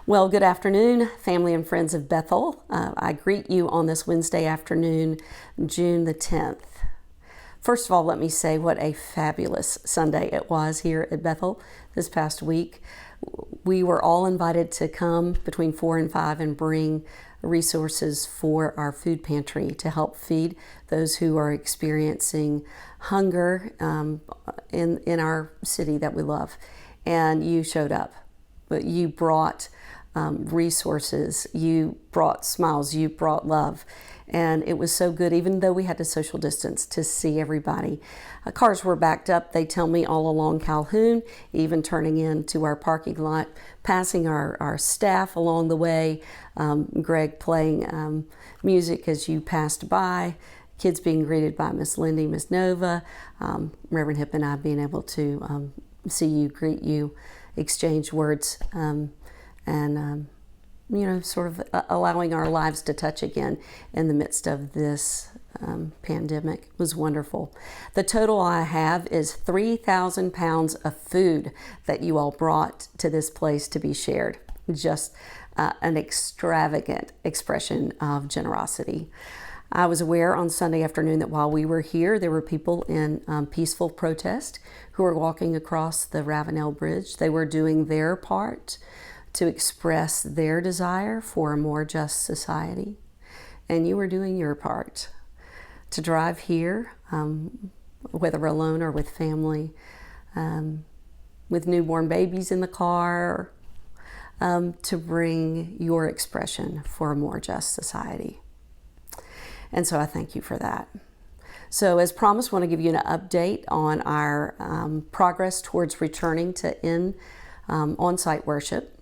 Well, good afternoon, family and friends of Bethel. I greet you on this Wednesday afternoon, June the 10th. First of all, let me say what a fabulous Sunday it was here at Bethel this past week. We were all invited to come between 4 and 5 and bring resources for our food pantry to help feed those who are experiencing hunger in our city that we love. And you showed up, but you brought resources, you brought smiles, you brought love. And it was so good, even though we had to social distance, to see everybody. Cars were backed up, they tell me, all along Calhoun, even turning into our parking lot, passing our staff along the way, Greg playing music as you passed by, kids being greeted by Miss Lindy, Miss Nova, Reverend Hip and I being able to see you, greet you, exchange words, and sort of allowing our lives to touch again in the midst of this pandemic was wonderful. The total I have is 3,000 pounds of food that you all brought to this place to be shared. Just an extravagant expression of generosity. I was aware on Sunday afternoon that while we were here, there were people in peaceful protest who were walking across the Ravenel Bridge. They were doing their part to express their desire for a more just society. And you were doing your part to drive here, whether alone or with family, with newborn babies in the car, to bring your expression for a more just society. And so I thank you for that. So as promised, I want to give you an update on our progress towards returning to on-site worship.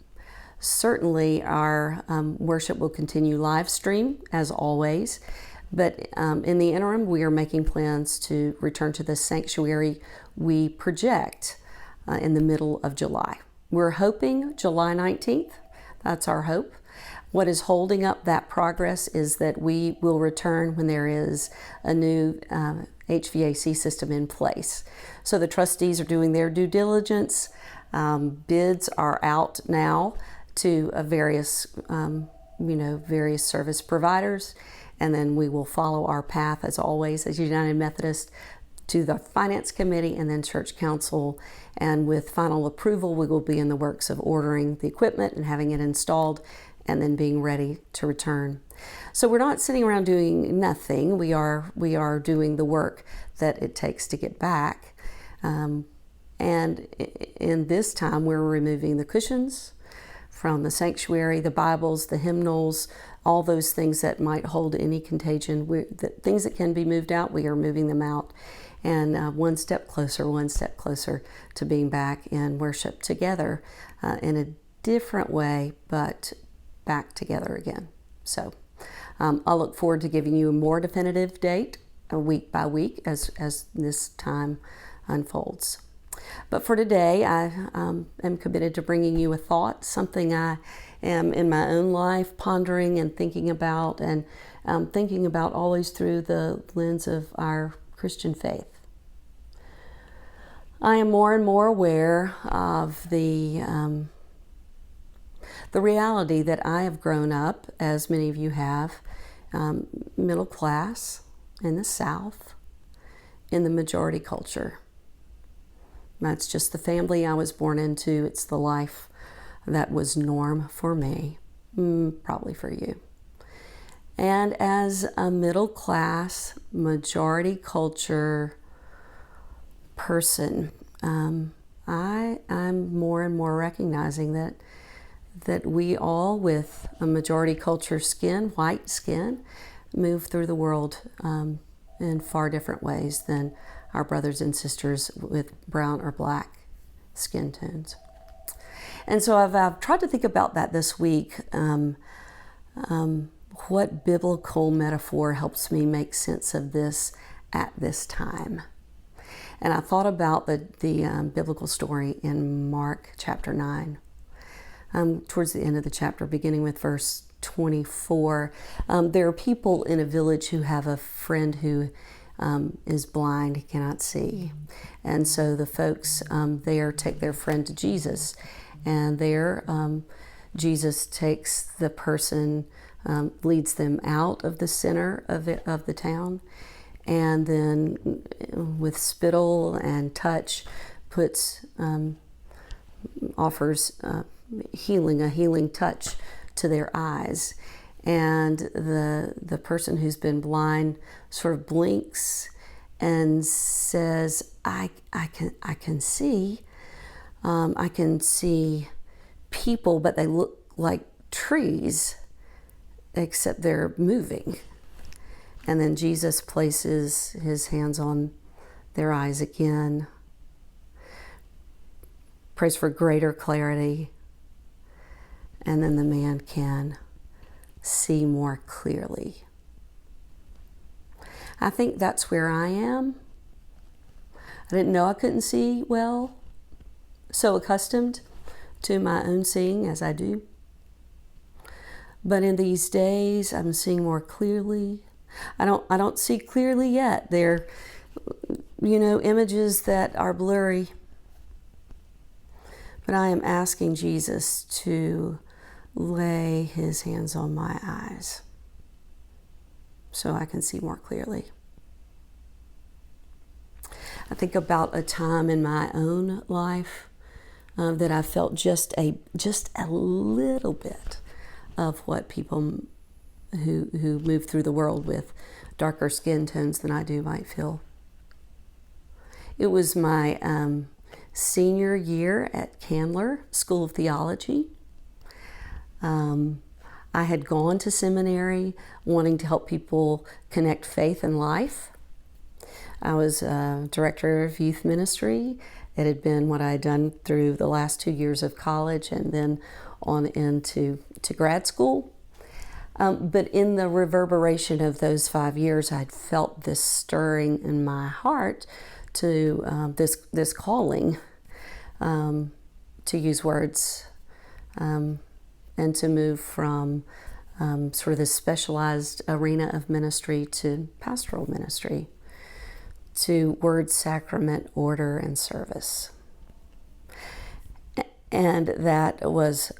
Certainly our worship will continue live stream as always, but in the interim we are making plans to return to the sanctuary we project in the middle of July. We're hoping July 19th, that's our hope. What is holding up that progress is that we will return when there is a new HVAC system in place. So the trustees are doing their due diligence. Bids are out now to various service providers, and then we will follow our path as always as United Methodist to the Finance Committee and then Church Council, and with final approval we will be in the works of ordering the equipment and having it installed and then being ready to return. So we're not sitting around doing nothing. We are doing the work that it takes to get back, and in this time we're removing the cushions from the sanctuary, the Bibles, the hymnals, all those things that might hold any contagion. The things that can be moved out, we are moving them out. And one step closer to being back in worship together in a different way, but back together again. So I'll look forward to giving you a more definitive date week by week as this time unfolds. But for today, I am committed to bringing you a thought, something I am in my own life pondering and thinking about always through the lens of our Christian faith. I am more and more aware of the reality that I have grown up, as many of you have, middle class in the South, in the majority culture. That's just the family I was born into. It's the life that was norm for me, probably for you. And as a middle class, majority culture person, I'm more and more recognizing that we all with a majority culture skin, white skin, move through the world in far different ways than our brothers and sisters with brown or black skin tones. And so I've tried to think about that this week. What biblical metaphor helps me make sense of this at this time? And I thought about the biblical story in Mark chapter 9. Towards the end of the chapter, beginning with verse 24, there are people in a village who have a friend who is blind, he cannot see. And so the folks there take their friend to Jesus, and there Jesus takes the person, leads them out of the center of the town, and then with spittle and touch offers a healing touch to their eyes. And the person who's been blind sort of blinks and says, I can see. I can see people, but they look like trees, except they're moving. And then Jesus places his hands on their eyes again, prays for greater clarity, and then the man can see more clearly. I think that's where I am. I didn't know I couldn't see well, so accustomed to my own seeing as I do. But in these days, I'm seeing more clearly. I don't see clearly yet. They're, images that are blurry. But I am asking Jesus to lay his hands on my eyes so I can see more clearly. I think about a time in my own life that I felt just a little bit of what people who move through the world with darker skin tones than I do might feel. It was my senior year at Candler School of Theology. I had gone to seminary wanting to help people connect faith and life. I was director of youth ministry. It had been what I had done through the last 2 years of college and then on into grad school. But in the reverberation of those 5 years, I'd felt this stirring in my heart to this calling, to use words, and to move from sort of this specialized arena of ministry to pastoral ministry, to word, sacrament, order, and service. And that was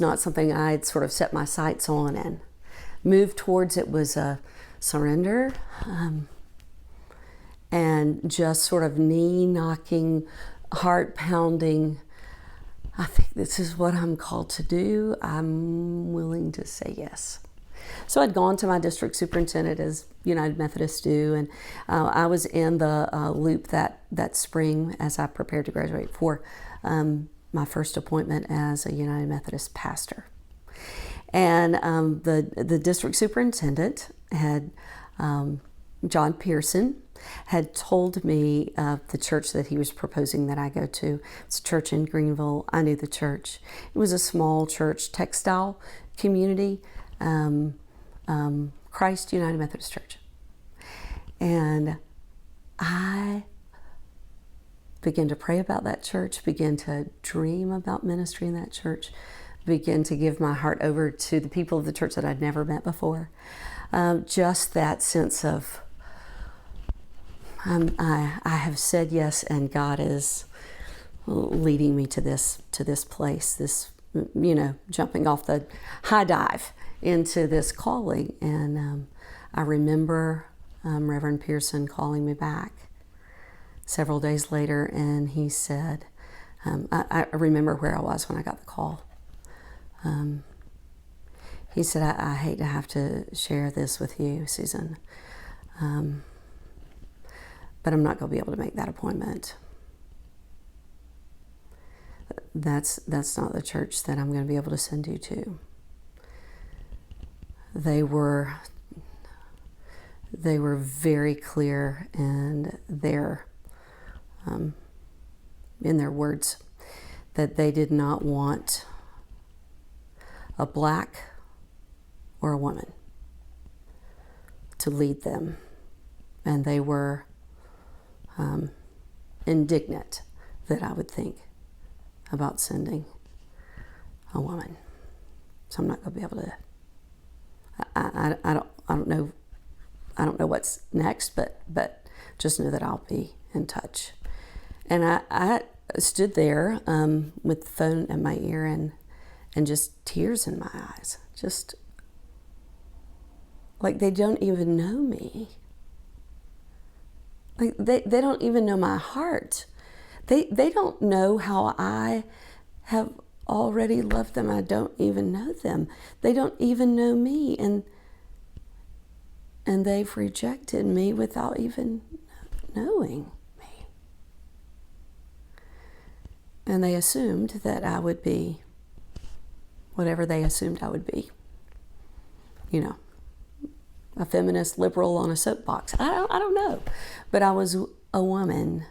not something I'd sort of set my sights on and moved towards. It was a surrender and just sort of knee-knocking, heart-pounding, I think this is what I'm called to do. I'm willing to say yes. So I'd gone to my district superintendent, as United Methodists do, and I was in the loop that spring as I prepared to graduate for my first appointment as a United Methodist pastor. And the district superintendent had, John Pearson, had told me of the church that he was proposing that I go to. It's a church in Greenville. I knew the church. It was a small church, textile community, Christ United Methodist Church. And I began to pray about that church, began to dream about ministry in that church, began to give my heart over to the people of the church that I'd never met before. Just that sense of, I have said yes, and God is leading me to this place, this, jumping off the high dive into this calling. And I remember Reverend Pearson calling me back several days later, and he said, I remember where I was when I got the call. He said, I hate to have to share this with you, Susan, but I'm not going to be able to make that appointment. That's not the church that I'm going to be able to send you to. They were very clear in their words that they did not want a black or a woman to lead them, and they were indignant that I would think about sending a woman. So I'm not going to be able to. I don't know what's next, but just know that I'll be in touch. And stood there with the phone at my ear and just tears in my eyes. Just like they don't even know me. Like they don't even know my heart. They don't know how I have already loved them. I don't even know them. They don't even know me. And they've rejected me without even knowing me. And they assumed that I would be whatever they assumed I would be. You know, a feminist liberal on a soapbox. I don't know. But I was a woman,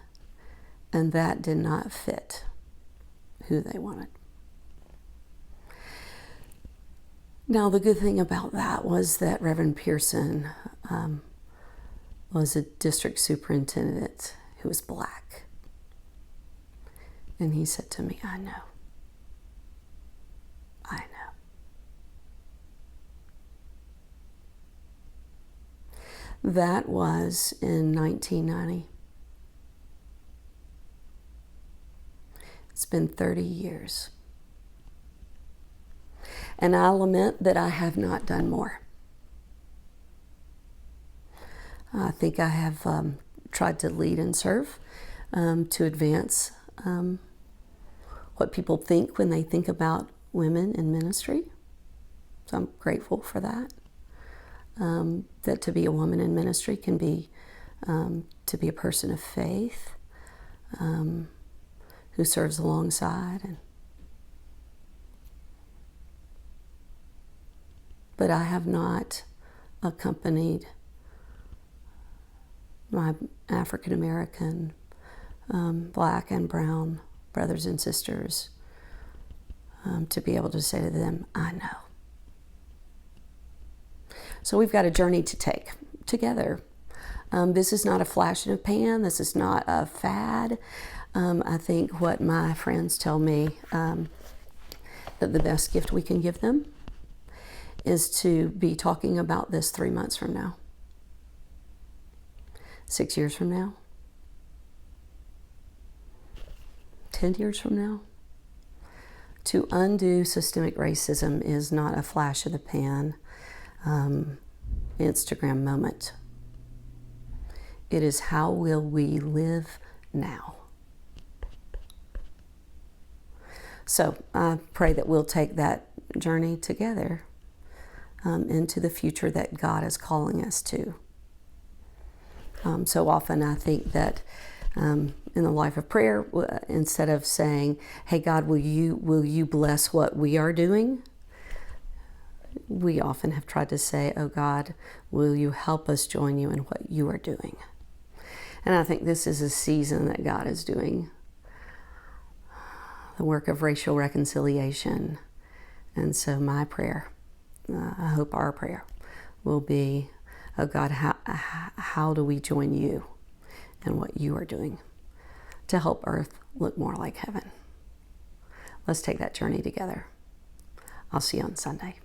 and that did not fit who they wanted. Now, the good thing about that was that Reverend Pearson was a district superintendent who was black. And he said to me, I know. That was in 1990. It's been 30 years. And I lament that I have not done more. I think I have tried to lead and serve to advance what people think when they think about women in ministry. So I'm grateful for that. That to be a woman in ministry can be to be a person of faith who serves alongside. But I have not accompanied my African American, black and brown brothers and sisters to be able to say to them, I know. So we've got a journey to take together. This is not a flash in a pan. This is not a fad. I think what my friends tell me that the best gift we can give them is to be talking about this 3 months from now, 6 years from now, 10 years from now. To undo systemic racism is not a flash in the pan Instagram moment. It is how will we live now. So I pray that we'll take that journey together into the future that God is calling us to. So often I think that in the life of prayer, instead of saying, hey God, will you bless what we are doing? We often have tried to say, oh God, will you help us join you in what you are doing? And I think this is a season that God is doing the work of racial reconciliation. And so my prayer, I hope our prayer will be, oh God, how do we join you in what you are doing to help earth look more like heaven? Let's take that journey together. I'll see you on Sunday.